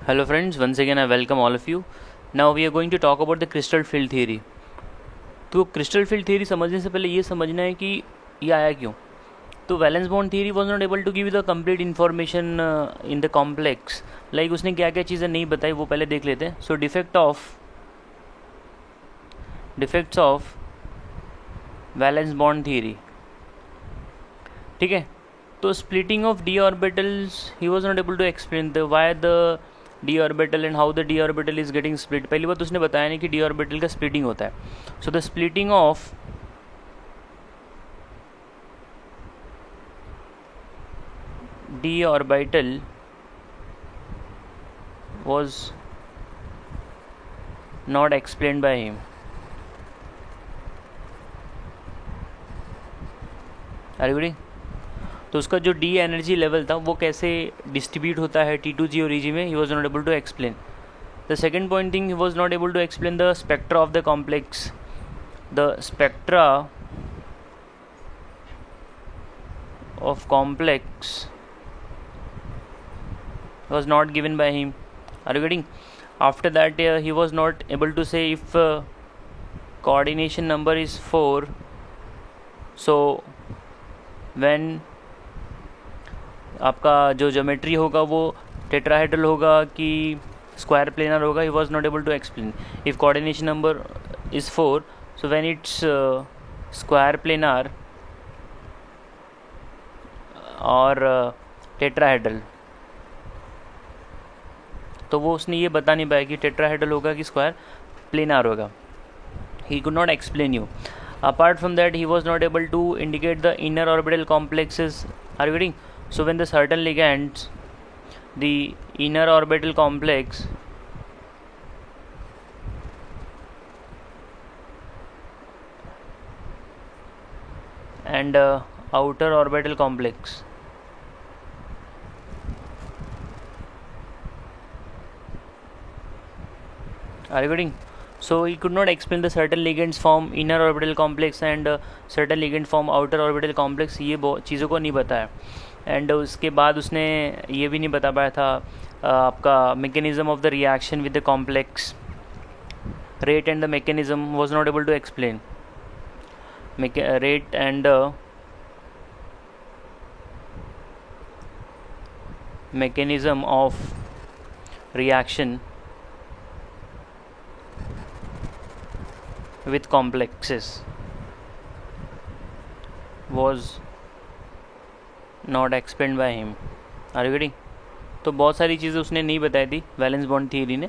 Hello friends, once again I welcome all of you. Now we are going to talk about the crystal field theory. तो crystal field theory समझने से पहले ये समझना है कि ये आया क्यों. तो valence bond theory was not able to give the complete information in the complex. Like उसने क्या क्या चीज़ें नहीं बताई वो पहले देख लेते हैं. So defects of valence bond theory. ठीक है. तो splitting of d orbitals he was not able to explain the why the d orbital and how the d orbital is getting split. पहली बात उसने बताया नहीं कि डी ऑर्बिटल का स्प्लिटिंग होता है. So the splitting of D orbital was not explained by him. Are you ready? तो उसका जो डी एनर्जी लेवल था वो कैसे डिस्ट्रीब्यूट होता है T2G और EG में, he was not able to explain. The second point thing, he was not able to explain the spectra of the complex. The spectra of complex was not given by him. Are you getting? After that he was not able to say if coordination number is 4, so when आपका जो geometry होगा वो tetrahedral होगा कि square planar होगा. he was not able to explain. if coordination number is 4, so when it's square planar or tetrahedral, तो वो उसने ये बता नहीं पाया कि टेट्राहेड्रल होगा कि स्क्वायर प्लेनार होगा. He could not explain you. Apart from that he was not able to indicate the inner orbital complexes. Are reading? So when the certain ligands the inner orbital complex and outer orbital complex, are you getting? So he could not explain the certain ligands form inner orbital complex and certain ligand form outer orbital complex. ये बहुत चीज़ों को नहीं बताया. And उसके बाद उसने ये भी नहीं बता पाया था आपका mechanism of the reaction with the complex. Rate and the mechanism was not able to explain. Rate and mechanism of reaction with complexes was not explained by him. Are you getting? तो बहुत सारी चीज़ें उसने नहीं बताई थी valence bond theory ने.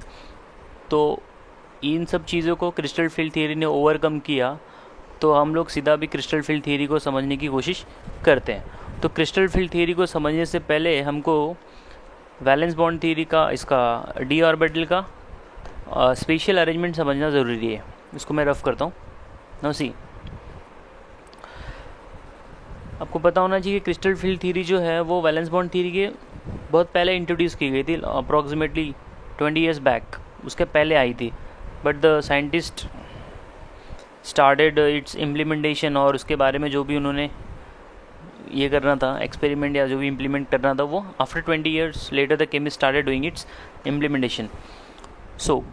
तो इन सब चीज़ों को क्रिस्टल फील्ड थियरी ने ओवरकम किया. तो हम लोग सीधा भी क्रिस्टल फील्ड थियरी को समझने की कोशिश करते हैं. तो क्रिस्टल फील्ड थियरी को समझने से पहले हमको वैलेंस बॉन्ड थियरी का इसका डी ऑर्बिटल का स्पेशल अरेंजमेंट समझना ज़रूरी है. इसको मैं रफ करता हूँ. नाउ सी, आपको पता होना चाहिए कि क्रिस्टल फील्ड थियरी जो है वो वैलेंस बॉन्ड थियरी के बहुत पहले इंट्रोड्यूस की गई थी, अप्रॉक्सीमेटली 20 years बैक. उसके पहले आई थी, but the scientist started it's implementation. और उसके बारे में जो भी उन्होंने ये करना था एक्सपेरिमेंट या जो भी इम्प्लीमेंट करना था वो after 20 years later the chemist started doing its implementation. So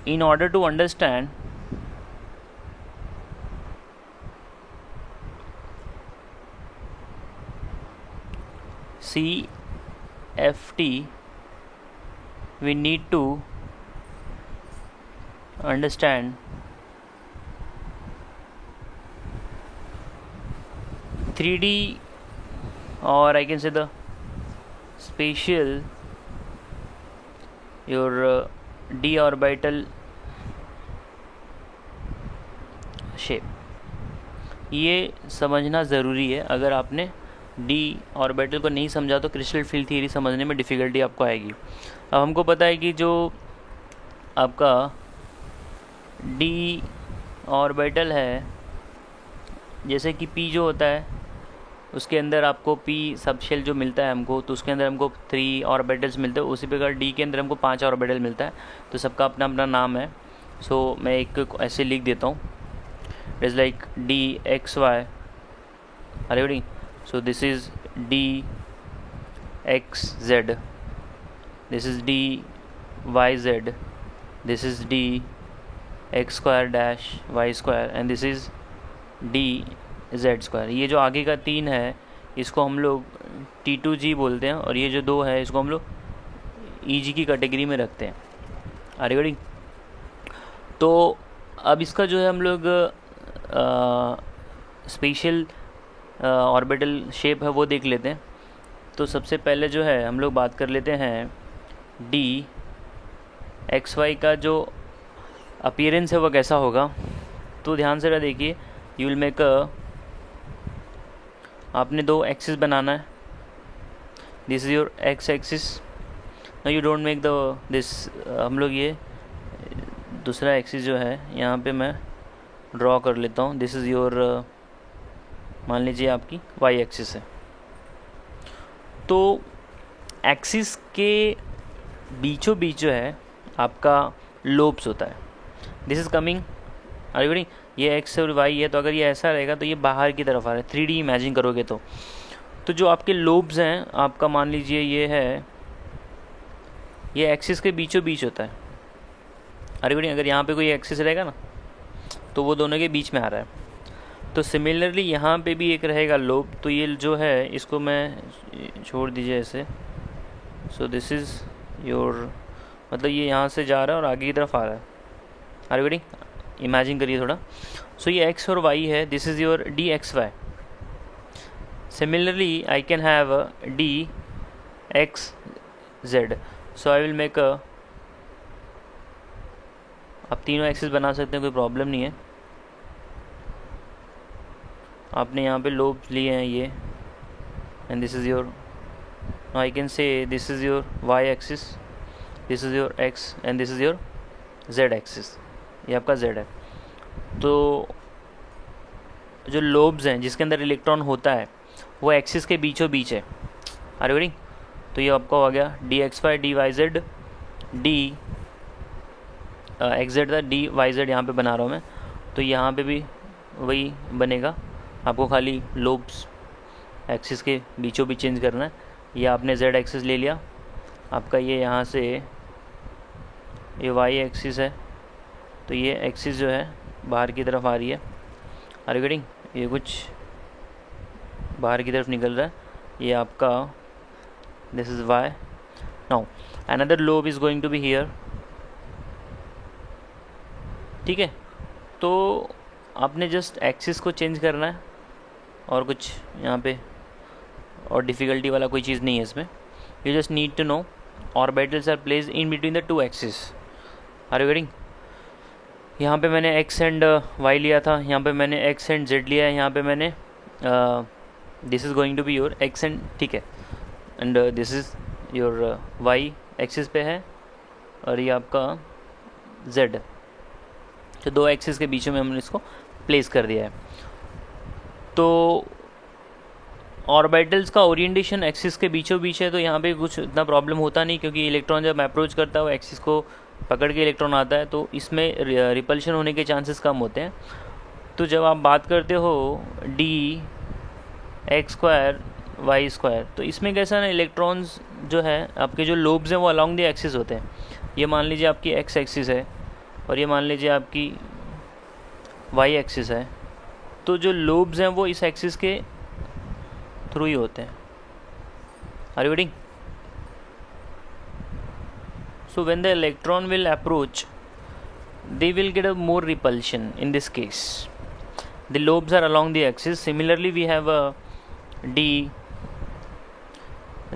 in order to understand CFT, we need to understand 3D, or I can say the spatial your d orbital shape. ये समझना ज़रूरी है. अगर आपने D orbital को नहीं समझा तो क्रिस्टल फील्ड थियरी समझने में डिफ़िकल्टी आपको आएगी. अब हमको पता है कि जो आपका डी ऑर्बिटल है, जैसे कि पी जो होता है उसके अंदर आपको पी सबशेल जो मिलता है हमको, तो उसके अंदर हमको 3 ऑर्बिटल्स मिलते हैं. उसी प्रकार डी के अंदर हमको 5 ऑर्बिटल मिलता है. तो सबका अपना अपना नाम है. सो मैं एक ऐसे लिख देता हूँ. It is like DXY. Are you ready? So this is DXZ. this is d yz, this is d x square dash y square and this is d z square। ये जो आगे का 3 है इसको हम लोग T2G बोलते हैं और ये जो 2 है इसको हम लोग EG की कैटेगरी में रखते हैं। Are you getting? तो अब इसका जो है हम लोग स्पेशल ऑर्बिटल शेप है वो देख लेते हैं। तो सबसे पहले जो है हम लोग बात कर लेते हैं डी एक्स वाई का जो अपीयरेंस है वो कैसा होगा। तो ध्यान से देखिए, यू विल मेक आपने 2 एक्सिस बनाना है। This is your x axis. No you don't make the this, हम लोग ये दूसरा एक्सिस जो है यहाँ पे मैं ड्रॉ कर लेता हूँ। दिस इज़ योर, मान लीजिए आपकी वाई एक्सिस है। तो एक्सिस के बीचों बीच जो है आपका लोब्स होता है। This is coming, are you getting? ये एक्स और वाई है, तो अगर ये ऐसा रहेगा तो ये बाहर की तरफ आ रहा है। 3D इमेजिन करोगे तो जो आपके लोब्स हैं आपका, मान लीजिए ये है, ये एक्सिस के बीचों बीच होता है। Are you getting? अगर यहाँ पे कोई एक्सिस रहेगा ना तो वो दोनों के बीच में आ रहा है। तो सिमिलरली यहाँ पे भी एक रहेगा लोब। तो ये जो है इसको मैं छोड़ दीजिए ऐसे। सो दिस इज़ योर, मतलब ये यहाँ से जा रहा है और आगे की तरफ आ रहा है। Are you getting? इमेजिन करिए थोड़ा। सो ये एक्स और वाई है, this is your d x y. Similarly I can have d x z. So I will make आप तीनों एक्सिस बना सकते हैं, कोई प्रॉब्लम नहीं है। आपने यहाँ पे लोब्स लिए हैं ये, and this is your, I can say this is your y axis, this is your x and this is your z axis. ये आपका जेड है। तो जो लोब्स हैं जिसके अंदर इलेक्ट्रॉन होता है वो एक्सिस के बीचों बीच है। Are you getting? तो ये आपका हो गया d x y d y z, d x z था, डी वाई जेड यहाँ पर बना रहा हूँ मैं। तो यहाँ पे भी वही बनेगा, आपको खाली लोब्स एक्सिस के बीचों बीच चेंज करना है। ये आपने जेड एक्सिस ले लिया, आपका ये यहाँ से ये वाई एक्सिस है, तो ये एक्सिस जो है बाहर की तरफ आ रही है। Are you getting? ये कुछ बाहर की तरफ निकल रहा है, ये आपका this is y. Now another lobe is going to be here. ठीक है, तो आपने जस्ट एक्सिस को चेंज करना है और कुछ यहाँ पे और डिफ़िकल्टी वाला कोई चीज़ नहीं है इसमें। You just need to know orbitals are placed in between the 2 axis. Are you getting? यहाँ पे मैंने एक्स एंड वाई लिया था, यहाँ पे मैंने एक्स एंड जेड लिया है, यहाँ पे मैंने this is going to be your x and, ठीक है, and this is your y axis पे है और ये आपका जेड। तो 2 एक्सिस के बीच में हमने इसको प्लेस कर दिया है। तो ऑर्बिटल्स का ओरिएंटेशन एक्सिस के बीचों बीच है, तो यहाँ पे कुछ इतना प्रॉब्लम होता नहीं, क्योंकि इलेक्ट्रॉन जब अप्रोच करता है वो एक्सिस को पकड़ के इलेक्ट्रॉन आता है, तो इसमें रिपल्शन होने के चांसेस कम होते हैं। तो जब आप बात करते हो d x square y square, तो इसमें कैसा ना, इलेक्ट्रॉन्स जो है आपके जो लोब्स हैं वो अलॉन्ग द एक्सिस होते हैं। ये मान लीजिए आपकी एक्स एक्सिस है और ये मान लीजिए आपकी वाई एक्सिस है, तो जो लोब्स हैं वो इस एक्सिस के थ्रू ही होते हैं। Are you getting? So when the electron will approach, they will get a more repulsion in this case. The lobes are along the axis. Similarly, we have a d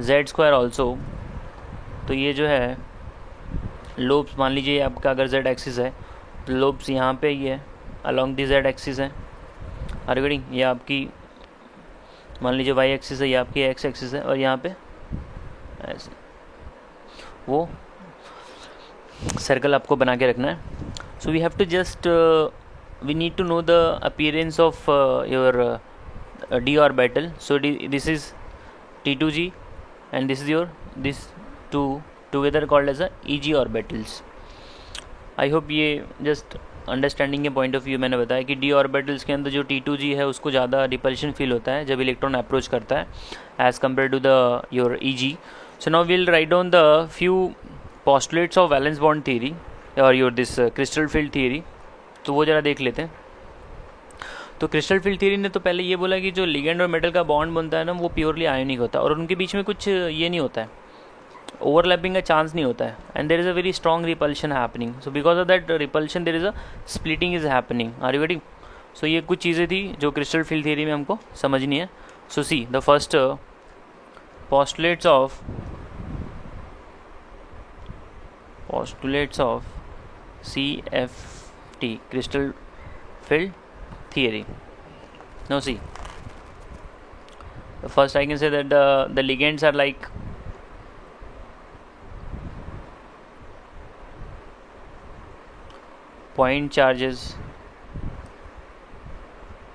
z square also. तो ये जो है lobes, मान लीजिए आपका अगर z axis है तो lobes यहाँ पे ही है, along the z axis है। Are you getting? ये आपकी मान लीजिए y axis है, ये आपकी x axis है, और यहाँ पे ऐसे वो सर्कल आपको बना के रखना है। So we have to just we need to know the appearance of your d orbital. So this is T2G and this is your this two together called as a EG orbitals. I hope ये just understanding के point of view मैंने बताया कि d orbitals के अंदर जो T2G है उसको ज़्यादा रिपल्शन फील होता है जब इलेक्ट्रॉन अप्रोच करता है as compare to the your EG. So now we'll write down the few postulates of valence bond theory or your this crystal field theory. तो वो ज़रा देख लेते हैं. तो क्रिस्टल फील्ड थ्योरी ने तो पहले ये बोला कि जो लिगेंड और मेटल का बॉन्ड बनता है ना वो प्योरली आयोनिक होता है और उनके बीच में कुछ ये नहीं होता है, ओवरलैपिंग का चांस नहीं होता है. And there is a very strong repulsion happening. So because of that repulsion there is a splitting is happening. Are you getting? So ये कुछ चीज़ें थी जो क्रिस्टल फील्ड थ्योरी में हमको समझनी है. So see the first postulates of CFT, crystal field theory. Now see, first I can say that the ligands are like point charges.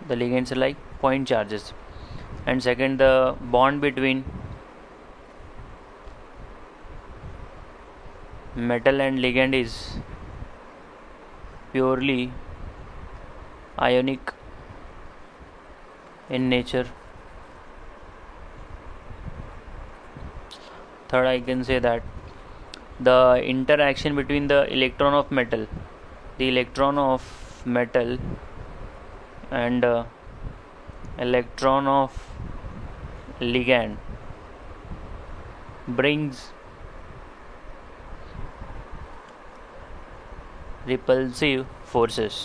The ligands are like point charges. And second, the bond between metal and ligand is purely ionic in nature. Third, I can say that the interaction between the electron of metal and electron of ligand brings repulsive forces,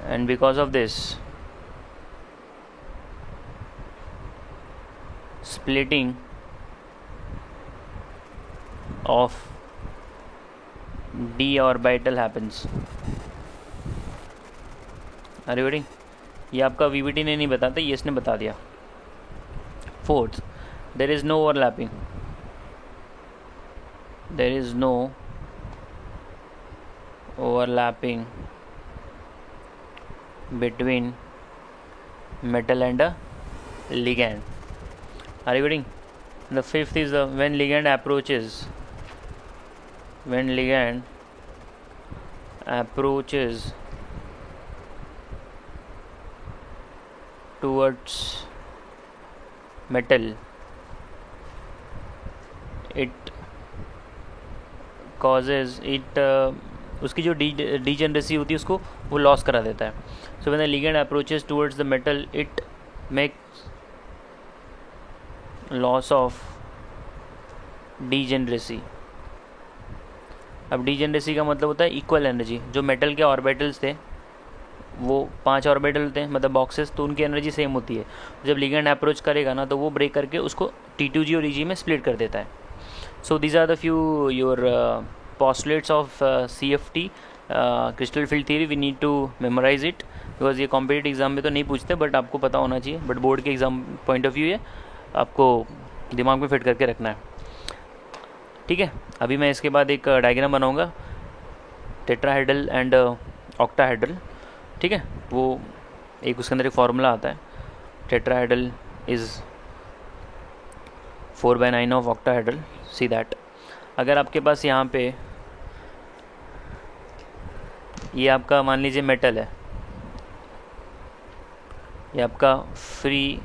and because of this splitting of d orbital happens. Are you ready? ये आपका VBT ने नहीं बताता, ये इसने बता दिया. Fourth, there is no overlapping. There is no overlapping between metal and a ligand. Are you getting? The fifth is when ligand approaches towards metal, it causes it उसकी जो डीजेनरेसी होती है उसको वो लॉस करा देता है. सो when the ligand approaches towards the metal it makes loss of degeneracy. अब डीजेनरेसी का मतलब होता है इक्वल एनर्जी. जो मेटल के ऑर्बिटल्स थे वो 5 ऑर्बिटल होते हैं, मतलब बॉक्सेस, तो उनकी एनर्जी सेम होती है. जब लिगेंड अप्रोच करेगा ना तो वो ब्रेक करके उसको T2G और EG में स्प्लिट कर देता है. So these are the few your postulates of CFT, crystal field theory. We need to memorize it because ये कॉम्पिटिटिव एग्जाम में तो नहीं पूछते, बट आपको पता होना चाहिए. बट बोर्ड के एग्जाम पॉइंट ऑफ व्यू है, आपको दिमाग में फिट करके रखना है. ठीक है. अभी मैं इसके बाद एक डायग्राम बनाऊंगा टेट्राहेड्रल एंड ऑक्टाहेड्रल. ठीक है. वो एक उसके अंदर एक फार्मूला आता है. Tetrahedral is 4/9 of octahedral. See that. अगर आपके पास यहाँ पे ये आपका मान लीजिए मेटल है, ये आपका फ्री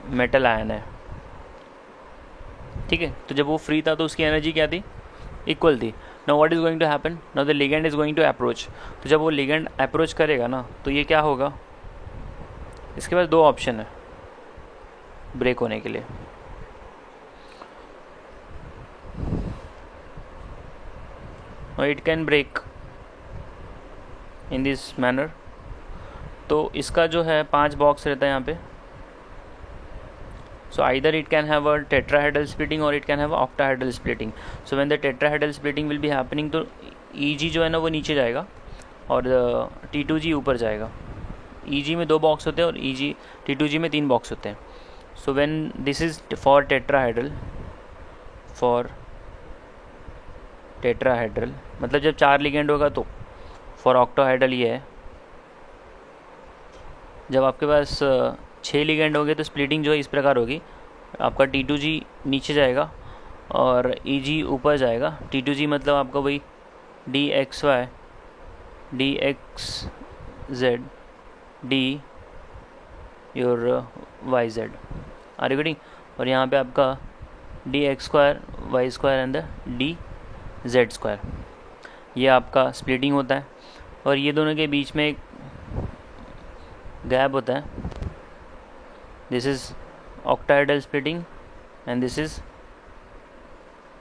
मेटल आयन है. ठीक है. तो जब वो फ्री था तो उसकी एनर्जी क्या थी? इक्वल थी. Now what is going to happen? Now the ligand is going to approach. तो जब वो लिगेंड अप्रोच करेगा ना तो ये क्या होगा? इसके पास 2 ऑप्शन है ब्रेक होने के लिए. It can break in this manner. तो इसका जो है 5 बॉक्स रहता है यहाँ पे. So either it can have a tetrahedral splitting or it can have octahedral splitting. So when the tetrahedral splitting will be happening तो EG जो है ना वो नीचे जाएगा और T2G ऊपर जाएगा. EG में 2 बॉक्स होते हैं और T2G में 3 बॉक्स होते हैं. So when this is for tetrahedral मतलब जब 4 लिगेंड होगा तो. फॉर ऑक्टाहेड्रल ये है. जब आपके पास 6 लिगेंड होंगे तो स्प्लिटिंग जो है इस प्रकार होगी. आपका T2G नीचे जाएगा और EG ऊपर जाएगा. T2G मतलब आपका वही DXY DXZ D your YZ. Are you getting? और यहाँ पे आपका d x square y square and the d z square, ये आपका स्प्लिटिंग होता है। और ये दोनों के बीच में एक गैप होता है, this is octahedral splitting and this is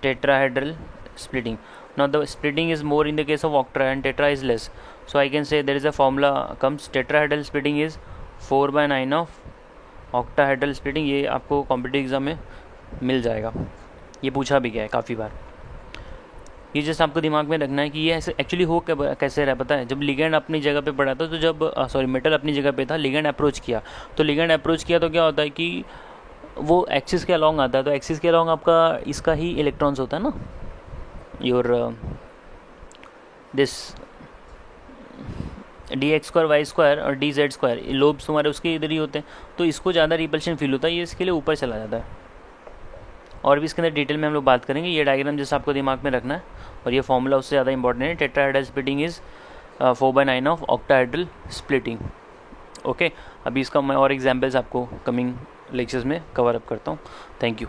tetrahedral splitting. Now the splitting is more in the case of octa and tetra is less, so I can say there is a formula comes, tetrahedral splitting is 4/9 of octahedral splitting। ये आपको competitive exam में मिल जाएगा, ये पूछा भी गया है काफ़ी बार। ये जस्ट आपको दिमाग में रखना है कि ये ऐसे एक्चुअली हो कैसे रहा पता है, जब लिगेंड अपनी जगह पे पड़ा था, तो जब मेटल अपनी जगह पे था, लिगेंड अप्रोच किया, तो क्या होता है कि वो एक्सिस के अलॉन्ग आता है। तो एक्सिस के अलॉन्ग आपका इसका ही इलेक्ट्रॉन्स होता है ना, your this d x square y square और डी जेड स्क्वायर, लोब्स तुम्हारे उसके इधर ही होते हैं, तो इसको ज़्यादा रिपल्शन फील होता है, ये इसके लिए ऊपर चला जाता है। और भी इसके अंदर डिटेल में हम लोग बात करेंगे। ये डायग्राम जैसे आपको दिमाग में रखना है, और ये फॉर्मूला उससे ज़्यादा इंपॉर्टेंट है। Tetrahedral splitting is 4/9 of octahedral splitting. Okay, अभी इसका मैं और एग्जाम्पल्स आपको कमिंग लेक्चर्स में कवर अप करता हूँ। Thank you.